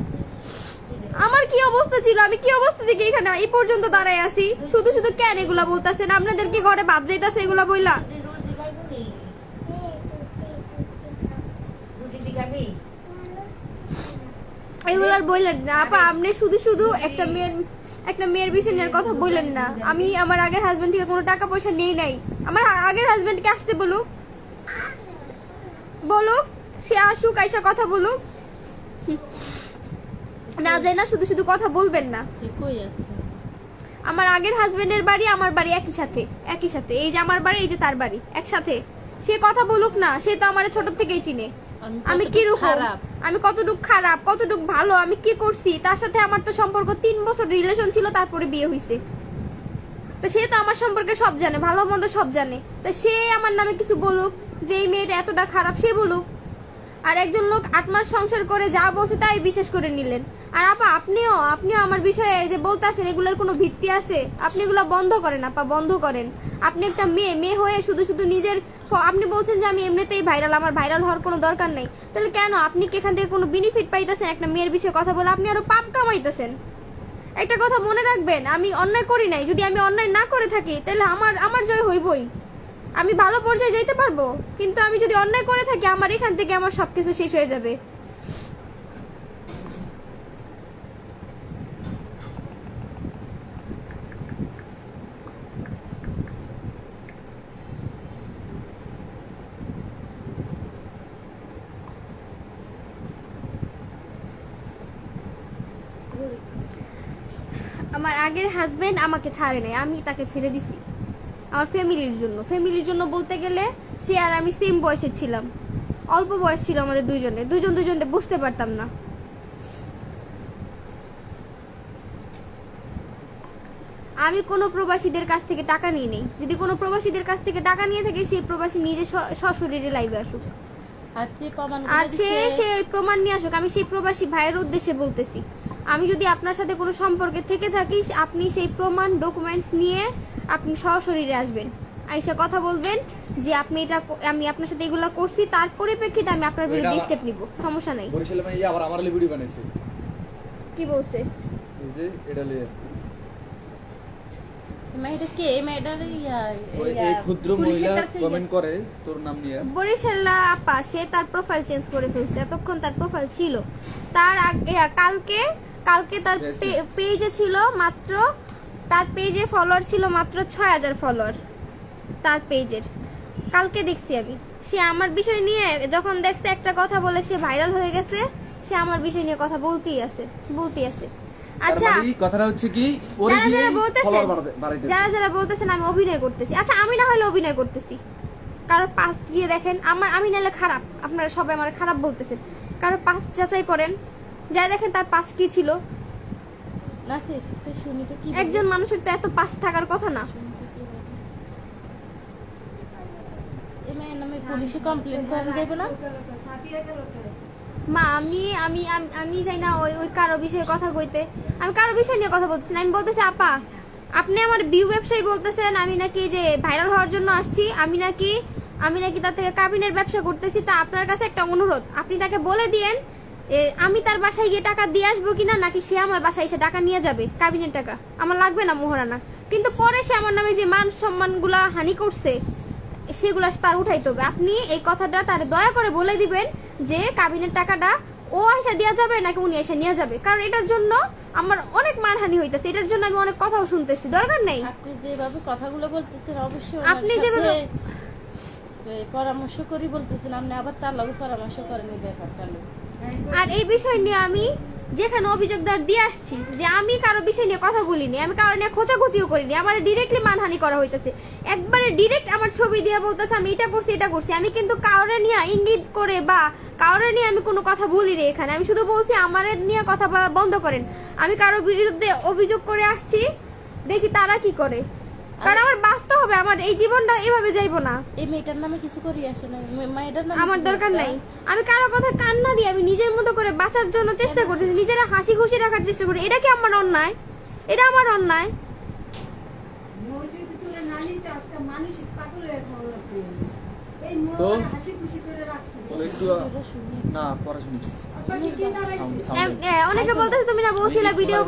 S1: আমার কি অবস্থা ছিল, আমি কি অবস্থা থেকে এখানে এই পর্যন্ত দাঁড়ায় আছি? শুধু কেন এগুলা বলতেছেন? আপনাদের কি ঘরে বাদ যাইতাছে এগুলা বইলা? এগুলার বললেন না আপা, আপনি শুধু একটা মেয়ের বিষয় নিয়ে কথা বললেন না। আমি আমার আগের হাজবেন্ড থেকে কোনো টাকা পয়সা নেই নাই। আমার আগের হাজবেন্ডকে আসতে বলুক, সে আসুক, আইসা কথা বলুক। না যায় না শুধু শুধু কথা বলবেন না।
S2: কই আছে?
S1: আমার আগের হাজবেন্ডের বাড়ি আমার বাড়ি একই সাথে, একই সাথে। এই যে আমার বাড়ি, এই যে তার বাড়ি একসাথে। সে কথা বলুক না, সে তো আমার ছোট থেকেই চিনে আমি কি খারাপ, আমি কতটুকু খারাপ, কতটুকু ভালো, আমি কি করছি। তার সাথে আমার তো সম্পর্ক 3 বছর রিলেশন ছিল, তারপরে বিয়ে হয়েছে। তো সে তো আমার সম্পর্কে সব জানে, ভালো মন্দ সব জানে। তো সে আমার নামে কিছু বলুক যে এই মেয়েটা এতটা খারাপ, সে বলুক। আর একজন লোক 8 মাস সংসার করে যা বলছে তাই বিশ্বাস করে নিলেন। আর আপা আপনিও আমার বিষয়ে যে বলতেছেন এগুলোর কোনো ভিত্তি আছে? আপনি এগুলো বন্ধ করেন আপা, বন্ধ করেন। আপনি একটা মেয়ে হয়ে শুধু শুধু নিজের, আপনি বলছেন যে আমি এমনিতেই ভাইরাল, আমার ভাইরাল হওয়ার কোনো দরকার নেই। তাহলে কেন আপনি কি এখান থেকে কোনো বেনিফিট পাইতেছেন? একটা মেয়ের বিষয়ে কথা বলে আপনি আরো পাপ কামাইতেছেন। একটা কথা মনে রাখবেন, আমি অন্যায় করি নাই। যদি আমি অন্যায় না করে থাকি তাহলে আমার জয় হইবই, আমি ভালো পর্যায়ে যাইতে পারবো। কিন্তু আমি যদি অন্যায় করে থাকি, আমার এখান থেকে আমার সবকিছু শেষ হয়ে যাবে। আমার আগের হাজবেন্ড আমাকে ছাড়ে নাই, আমি তাকে ছেড়ে দিছি আমার ফ্যামিলির জন্য। ফ্যামিলির জন্য বলতে গেলে সে আর আমি সেম বয়সে ছিলাম, অল্প বয়স ছিল আমাদের দুজনকে বুঝতে পারতাম না। আমি কোনো প্রবাসীদের কাছ থেকে টাকা নিয়ে নেই। যদি কোনো প্রবাসীদের কাছ থেকে টাকা নিয়ে থাকে, সেই প্রবাসী নিজে সশরীরে লাইভে আসুক, আর সে প্রমাণ নিয়ে আসুক। আমি সেই প্রবাসী ভাইয়ের উদ্দেশ্যে বলতেছি, আমি যদি আপনার সাথে কোনো সম্পর্কে থেকে থাকি, আপনি সেই প্রমাণ ডকুমেন্টস নিয়ে আপনি সশরীরে আসবেন, আইসা কথা বলবেন যে আপনি এটা, আমি আপনার সাথে এগুলো করছি, তার পরিপ্রেক্ষিতে আমি আপনার বিরুদ্ধে স্টেপ নিব, সমস্যা নাই।
S3: বরিশালে ভাই আবার আমার ভিডিও বানাইছে,
S1: কি বলছে?
S3: এই যে এটা লিয়ে ক্ষুদ্র মহিলা কমেন্ট করে তোর নাম নিয়ে।
S1: বরিশালা আপা, সে তার প্রোফাইল চেঞ্জ করে ফেলছে। এতক্ষণ তার প্রোফাইল ছিল, তার কালকে তার পেজে ছিল মাত্র, তার পেজে ফলোয়ার ছিল মাত্র 6000 ফলোয়ার তার পেজের। কালকে দেখছি আমি, সে আমার বিষয় নিয়ে যখন দেখছে একটা কথা বলে সে ভাইরাল হয়ে গেছে, সে আমার বিষয় নিয়ে কথা বলতেই আছে। আচ্ছা,
S3: কথাটা হচ্ছে কি,
S1: যারা বলতেছেন আমি অভিনয় করতেছি, আচ্ছা আমি না হলে অভিনয় করতেছি, কারো পাস্ট গিয়ে দেখেন। আমি নাহলে খারাপ, আপনারা সবাই আমার খারাপ বলতেছেন, কারো পাস্ট যাচাই করেন, যা দেখেন তার পাস্ট কি ছিল। একজন মানুষের তো এত পাস্ট থাকার কথা না।
S2: পুলিশে কমপ্লেন করা যাবে না
S1: মা? আমি চাই না ওই কারো বিষয়ে কথা কইতে। আমি কারো বিষয় নিয়ে কথা বলতেছি না। আমি বলতেছি আপা, আপনি আমার ভিউ ব্যবসায়ী বলতেছেন, আমি নাকি যে ভাইরাল হওয়ার জন্য আসছি, আমি নাকি তার থেকে কাবিনের ব্যবসা করতেছি। তা আপনার কাছে একটা অনুরোধ, আপনি তাকে বলে দিয়েন আমি তার বাসায় গিয়ে টাকা দিয়ে আসবো কিনা, নাকি সে আমার বাসায় এসে টাকা নিয়ে যাবে, কাবিনের টাকা আমার লাগবে না, মোহরানা। কিন্তু পরে সে আমার নামে যে মান সম্মান গুলা হানি করছে, সেগুলা তার উঠাইতে হবে। আপনি এই কথাটা তার দয়া করে বলে দিবেন যে কাবিনের টাকাটা ও এসে দেওয়া যাবে নাকি উনি এসে নিয়ে যাবে, কারণ এটার জন্য আমার অনেক মানহানি হইতেছে, এটার জন্য আমি অনেক কথাও শুনতেছি। দরকার নেই
S2: আপনি যেভাবে কথাগুলো বলতেছেন, অবশ্যই
S1: আপনি যেভাবে
S2: পরামর্শ করি বলতেছেন, আপনি আবার তার লগে পরামর্শ করেন এই ব্যাপারটা।
S1: আর এই বিষয় নিয়ে আমি যেখানে অভিযোগদার দিয়ে আসছি যে আমি কারো বিষয় নিয়ে কথা বলিনি, আমি কারো নিয়ে খোঁচাখুচিও করিনি, আমার ডিরেক্টলি মানহানি করা হইতেছে। একবারে ডিরেক্ট আমার ছবি দিয়ে বলতেছে আমি এটা করছি। আমি কিন্তু কাউরে নিয়ে ইঙ্গিত করে বা কাউরে নিয়ে আমি কোনো কথা বলিনি এখানে। আমি শুধু বলছি আমার নিয়ে কথা বলা বন্ধ করেন। আমি কারো বিরুদ্ধে অভিযোগ করে আসছি, দেখি তারা কি করে, কারণ আমার বাঁচতে হবে, আমার এই জীবনটা এভাবে যাইবো না।
S2: এই মেয়েটার নামে কিছু করি আসে না, মেয়েটার নামে
S1: আমার দরকার নাই। আমি কারো কথা কান না দিয়ে আমি নিজের মতো করে বাঁচার জন্য চেষ্টা করতেছি, নিজেরা হাসি খুশি রাখার চেষ্টা করি। এটা কি আমার অন্যায়? এটা আমার অন্যায়?
S3: তো একটু না পড়াশোনা
S1: অনেকে বলতেছে তুমি না বলছিলা ভিডিও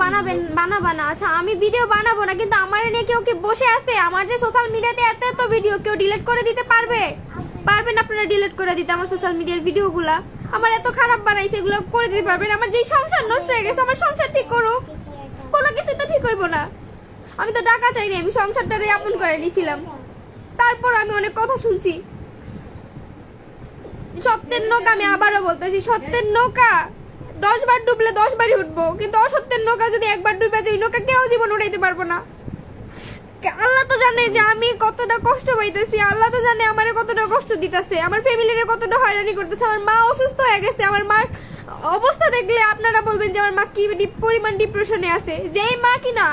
S1: বানাবা না। আচ্ছা আমি ভিডিও বানাবো না, কিন্তু আমার নিয়ে কেউ কি বসে আছে? আমার যে সোশ্যাল মিডিয়াতে এত ভিডিও কেউ ডিলিট করে দিতে পারবেন আপনারা ডিলিট করে দিতে আমার সোশ্যাল মিডিয়ার ভিডিওগুলা? আমার এত খারাপ বানাইছে, এগুলো করে দিতে পারবেন? আমার যেই সংসার নষ্ট হয়ে গেছে, আমার সংসার ঠিক করুক। কোনো কিছু তো ঠিক হইব না। আমি তো টাকা চাইনি, আমি সংসারটারে আপন করে নিয়েছিলাম, তারপর আমি অনেক কথা শুনছি। সত্যের নৌকা, আমি আবারও বলতেছি, সত্যের নৌকা 10 বার ডুবলে 10 বারই উঠবো, কিন্তু অসত্যের নৌকা যদি একবার ডুবে যায়, নৌকা কেউ জীবন উঠাইতে পারবো না। আল্লাহ তো জানে যে আমি কতটা কষ্ট পাইতেছি, আল্লাহ তো জানে আমার কতটা কষ্ট দিতেছে, আমার ফ্যামিলির কতটা হয়রানি করতেছে। আমার মা অসুস্থ হয়ে গেছে, আমার মার অবস্থা দেখলে আপনারা বলবেন যে আমার মা কি পরিমাণ ডিপ্রেশনে আছে। যেই মা কিনা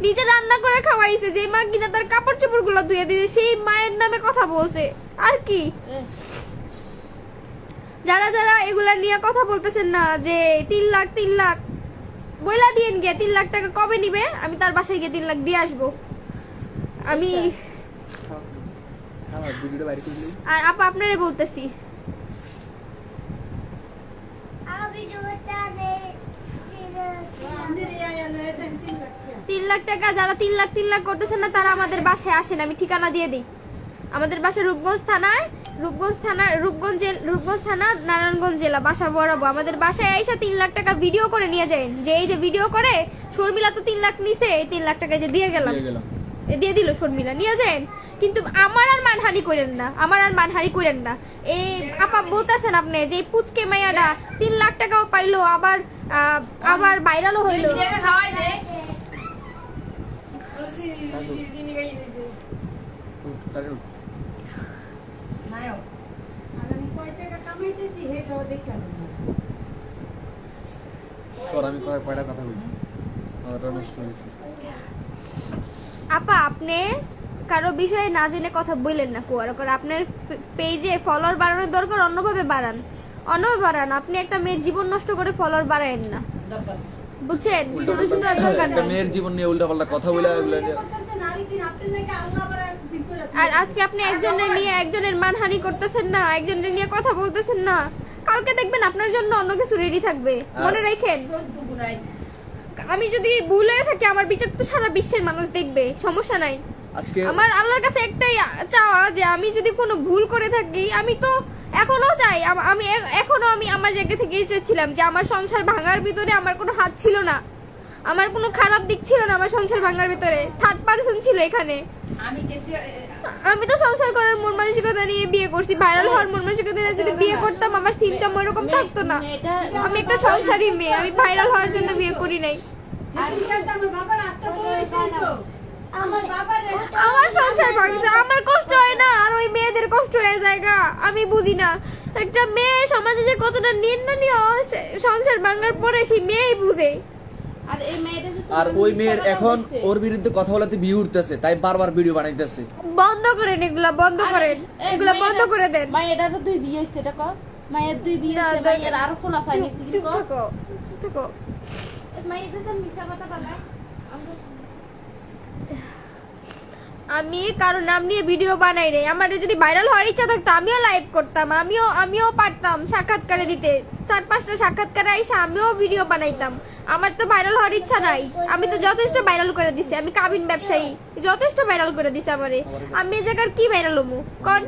S1: নিজে রান্না করে খাওয়াইছে, যেই মা কিনা তার কাপড় চোপড় গুলো ধুয়ে দিয়েছে, সেই মায়ের নামে কথা বলছে। আর কি যারা যারা এগুলা নিয়ে কথা বলতেছেন না যে 3 লাখ বইলা দিয়েন গিয়ে 3 লাখ টাকা কবে নিবে, আমি তার বাসায় গিয়ে 3 লাখ দিয়ে আসবো। আমি আর আপা আপনারে বলতেছি, 3 লাখ টাকা যারা 3 লাখ করতেছেন না, তারা আমাদের বাসায় আসেন, আমি ঠিকানা দিয়ে দিই। আমাদের বাসা রূপগঞ্জ থানা নারায়ণগঞ্জ জেলা, বাসা বরাবর। আমাদের বাসায় এসে 3 লাখ টাকা ভিডিও করে নিয়ে যাবেন, যে এই যে ভিডিও করে শর্মিলা তো 3 লাখ নিছে, এই 3 লাখ টাকা যে দিয়ে গেলাম, দিয়ে দিল শর্মিলা, নিয়ে যান। কিন্তু আমার আর মানহানি করেন না, এই আপা বলতেছেন আপনি যে পুচকে মাইয়াটা 3 লাখ টাকাও পাইলো, আবার ভাইরালও হইলো। আপা আপনি কারো বিষয়ে না জেনে কথা বললেন না, আপনার পেজে ফলোয়ার বাড়ানোর দরকার, অন্যভাবে বাড়ান। আপনি একটা মেয়ের জীবন নষ্ট করে ফলোয়ার বাড়ায়েন না, বুঝছেন? শুধু শুধু দরকার না,
S3: মেয়ের জীবন নিয়ে উল্টাপাল্টা কথা বলে।
S1: আর আজকে আপনি একজনের মানহানি করতেছেন না, একজনের নিয়ে কথা বলতেছেন না, কালকে দেখবেন আপনার জন্য অন্য কিছু রেডি থাকবে, মনে রাখেন। আমি যদি ভুল হয়ে থাকি, আমার বিচার তো সারা বিশ্বের মানুষ দেখবে, সমস্যা নাই। আমার আল্লাহর কাছে একটাই চাওয়া যে আমি যদি কোনো ভুল করে থাকি, আমি তো এখনো চাই, আমি আমার জায়গা থেকে চেয়েছিলাম যে আমার সংসার ভাঙার ভিতরে আমার কোনো হাত ছিল না, আমার কোনো খারাপ দিক ছিল না, আমার সংসার ভাঙার ভিতরে থার্ড পারসন ছিল এখানে। আমি তো সংসার করার মন মানসিকতা নিয়ে বিয়ে করছি, ভাইরাল হওয়ার মন মানসিকতা নিয়ে যদি বিয়ে করতাম, আমার সিনটা ওরকম থাকতো না। আমি একটা সংসারী মেয়ে, আমি ভাইরাল হওয়ার জন্য বিয়ে করি নাই। আমার সংসার ভাঙছে, আমার কষ্ট হয় না, আর ওই মেয়েদের কষ্ট হয়ে জায়গা। আমি বুঝি না একটা মেয়ে সমাজে যে কতটা নিন্দনীয়, সংসার ভাঙার পরে সেই মেয়েই বুঝে।
S3: আর ওই মেয়ের এখন ওর বিরুদ্ধে কথা বলাতে ভিউ উঠতেছে, তাই বারবার ভিডিও বানাইতেছে।
S1: বন্ধ করেন এগুলা, বন্ধ করেন এগুলা, বন্ধ করে দেন।
S2: মায়ের 2 বিয়ে হইছে, এটা কর। মায়ের 2 বিয়ে হইছে, মায়ের আরো খোলা পাইছে।
S1: চুপ থাকো।
S2: মায়ের তো মিথ্যা কথা বলে।
S1: আমি কারো নাম নিয়ে ভিডিও বানাই রে। আমার যদি ভাইরাল হওয়ার ইচ্ছা থাকতো, আমিও লাইভ করতাম, আমিও পারতাম সাক্ষাৎকারে দিতে, 4-5টা সাক্ষাৎকারে আইসা আমিও ভিডিও বানাইতাম। আমার তো ভাইরাল হওয়ার ইচ্ছা নাই, আমি তো যথেষ্ট ভাইরাল করে দিছি। আমি কাবিন ব্যবসায়ী, যথেষ্ট ভাইরাল করে দিছি আমারে। আমি এই জায়গার কি ভাইরাল হমু কোন?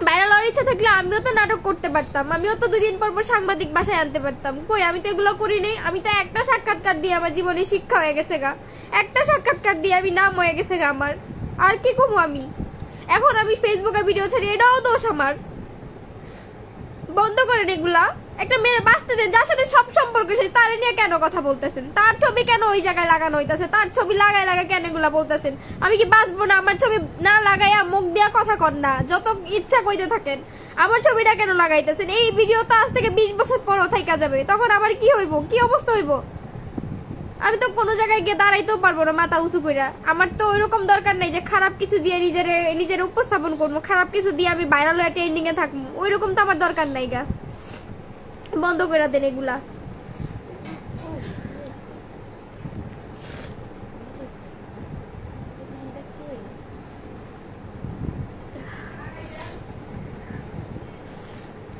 S1: ভাইরাল হওয়ার ইচ্ছা থাকলে আমিও তো নাটক করতে পারতাম, আমিও তো 2 দিন পর সাংবাদিক বাসায় আনতে পারতাম। কই, আমি তো এগুলো করি নাই। আমি তো একটা সাক্ষাৎকার দিয়ে আমার জীবনে শিক্ষা হয়ে গেছে গা, একটা সাক্ষাৎকার দিয়ে আমি নাম হয়ে গেছে গা আমার। আর কি কমু আমি? এখন আমি ফেসবুকে ভিডিও ছাড়ি, এটাও দোষ আমার। বন্ধ করেন এগুলা। একটা মেয়ে বাঁচতে দেন, যার সাথে সব সম্পর্ক শেষ, তার নিয়ে কেন কথা বলতেছেন? তার ছবি কেন ওই জায়গায় লাগানো হইতাছে? তার ছবি লাগাই কেন এগুলা বলতেছেন? আমি কি বাঁচবো না? আমার ছবি না লাগাইয়া মুখ দিয়া কথা কর না, যত ইচ্ছা কইতে থাকেন। আমার ছবিটা কেন লাগাইতেছেন? এই ভিডিও তো আজ থেকে 20 বছর পরও থাইকা যাবে, তখন আবার কি হইব, কি অবস্থা হইব? আমি তো কোনো জায়গায় গিয়ে দাঁড়াইতেও পারবো না মাথা উঁচু কইরা। আমার তো ওইরকম দরকার নাই যে খারাপ কিছু দিয়ে নিজের উপস্থাপন করবো, খারাপ কিছু দিয়ে আমি ভাইরাল হয়ে ট্রেন্ডিং এ থাকবো, ওইরকম তো আমার দরকার নাই গা। বন্ধ করে দেন এগুলা।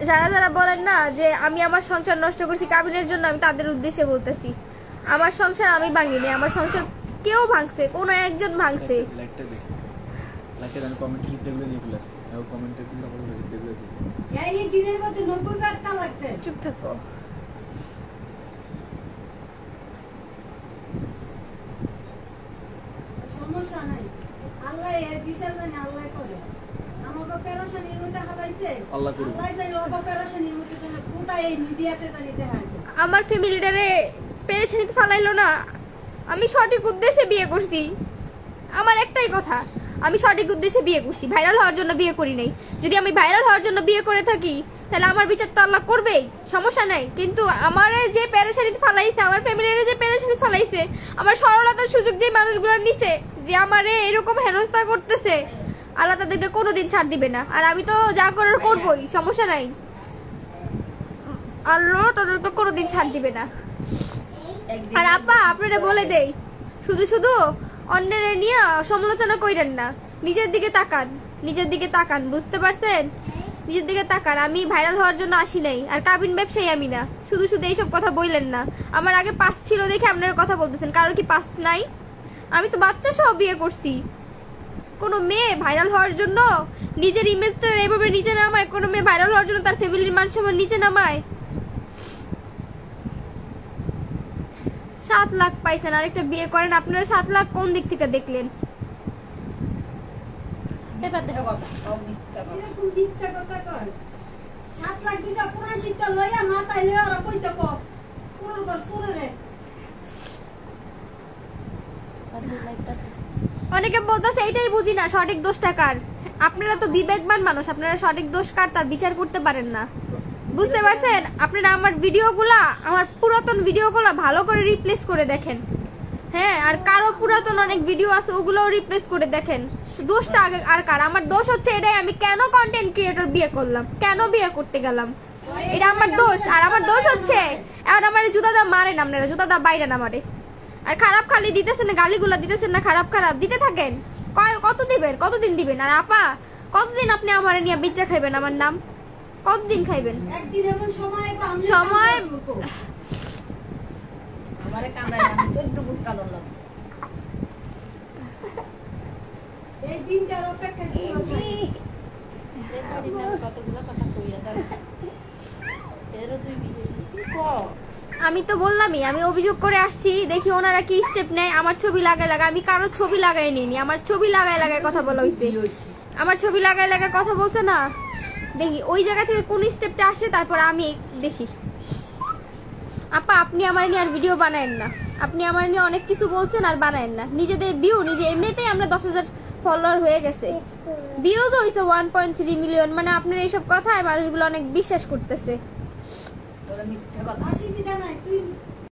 S1: যারা বলেন না যে আমি আমার সংসার নষ্ট করছি কাবিনের জন্য, আমি তাদের উদ্দেশ্যে বলতেছি, আমার সংসার আমি ভাঙিনি, আমার সংসার কেউ ভাঙছে, কোন একজন ভাঙছে। চুপ থাকো।
S5: সমস্যা নাই, আল্লাহ এর বিচার জানে, আল্লাহ করে। আমাকে পেরেশানির মধ্যে হালাইছে
S3: আল্লাহ করুক।
S5: আল্লাহ জানি ওকে পেরেশানির মধ্যে যেন কোথায় এই মিডিয়াতে জানি দেখায়
S1: আমার ফ্যামিলিটারে পেরেশানিতে ফালাইলো না। আমি সঠিক উদ্দেশ্যে বিয়ে করছি। আমার একটাই কথা, আমি সঠিক উদ্দেশ্যে বিয়ে করছি, ভাইরাল হওয়ার জন্য বিয়ে করি নাই। যদি আমি ভাইরাল হওয়ার জন্য বিয়ে করে থাকি তাহলে আমার বিচার তো আল্লাহ করবেই, সমস্যা নাই। কিন্তু আমার যে পেরেশানিতে ফালাইছে, আমার ফ্যামিলির যে পেরেশানি ফালাইছে, আমার সরলতার সুযোগ যে মানুষগুলো নিছে, যে আমারে এরকম হেনস্থা করতেছে, আল্লাহ তাদেরকে কোনোদিন ছাড় দিবে না। আর আমি তো যা করার করবোই, সমস্যা নাই। আল্লাহ তাদেরকে কোনোদিন ছাড় দিবে না। আর আপা আপনারা বলে দেই, শুধু শুধু অন্যের নিয়ে সমালোচনা কইরেন না, নিজের দিকে তাকান, নিজের দিকে তাকান, বুঝতে পারছেন? নিজের দিকে তাকান। আমি ভাইরাল হওয়ার জন্য আসি নাই, আর কাবিন ব্যবসায়ী আমি না। শুধু শুধু এইসব কথা বললেন না। আমার আগে পাস ছিল দেখে আপনারা কথা বলতেছেন, কারোর কি পাস নাই? আমি তো বাচ্চা সহ বিয়ে করছি। কোনো মেয়ে ভাইরাল হওয়ার জন্য নিজের ইমেজটা এইভাবে নিচে নামায়? কোনো মেয়ে ভাইরাল হওয়ার জন্য তার ফ্যামিলির মান সম্মান নিচে নামায়? 7 লাখ পাইছেন, আরেকটা বিয়ে করেন। আপনারা 7 লাখ কোন দিক থেকে দেখলেন?
S2: এবার দেখো কথা
S5: এরকম মিথ্যা কথা কয় 7 লাখ দিছা পুরান শিপটা লইয়া মাথায় লইয়া আর কইতে কো পুরো ঘর সুরে রে
S1: অনেকে বলতেছে এটাই বুঝি না সঠিক দোষটা কার। আপনারা তো বিবেকবান মানুষ, আপনারা সঠিক দোষ কার তার বিচার করতে পারেন না, বুঝতে পারছেন? আপনারা আমার ভিডিওগুলা, আমার পুরাতন ভিডিওগুলা ভালো করে রিপ্লেস করে দেখেন। হ্যাঁ, আর কারো পুরাতন অনেক ভিডিও আছে, ওগুলোও রিপ্লেস করে দেখেন। দোষটা আগে আর কার? আমার দোষ হচ্ছে এটাই, আমি কেন কন্টেন্ট ক্রিয়েটর বিয়ে করলাম, কেন বিয়ে করতে গেলাম, এটা আমার দোষ। আর আমার দোষ হচ্ছে এখন আমার জুতা দা মারেন, আপনারা জুতা দা বাইরে না মারে। আর খারাপ খালি দিতেছেন না, গালিগুলা দিতেছেন না, খারাপ খারাপ দিতে থাকেন। কত দিবেন, কতদিন দিবেন? আর আপা কতদিন আপনি আমার নিয়ে বেচা খাইবেন? আমার নাম কতদিন খাইবেন?
S5: একদিন এমন সময় আইবো আমি
S1: সময়
S4: আমারে কামড়ায় আমি 14 ফুট কালো লাগবে।
S5: এই দিনটার অপেক্ষা কি হবে
S2: কতগুলো কথা কইয়া দাও এরও তুই বিয়ে কও
S1: আমি তো বললামই, আমি অভিযোগ করে আসছি, দেখি ওনারা কি স্টেপ নেয়। আমার ছবি লাগায় লাগায়, আমি কারো ছবি লাগাই নিইনি, আমার ছবি লাগায় লাগায় কথা বলা হয়েছে। আমার ছবি লাগায় লাগায় কথা বলছে না, দেখি ওই জায়গা থেকে কোন স্টেপটা আসে, তারপর আমি দেখি। আপা আপনি আমার নিয়ে আর ভিডিও বানায়েন না, আপনি আমার নিয়ে অনেক কিছু বলছেন আর বানায়েন না। নিজেদের ভিউ নিজে, এমনিতেই আমরা 10,000 ফলোয়ার হয়ে গেছে, ভিউজও হয়েছে 1.3 মিলিয়ন। মানে আপনার এইসব কথায় মানুষগুলো অনেক বিশ্বাস করতেছে।
S4: তোরা মিথ্যা কথা
S5: অসুবিধা নাই তুই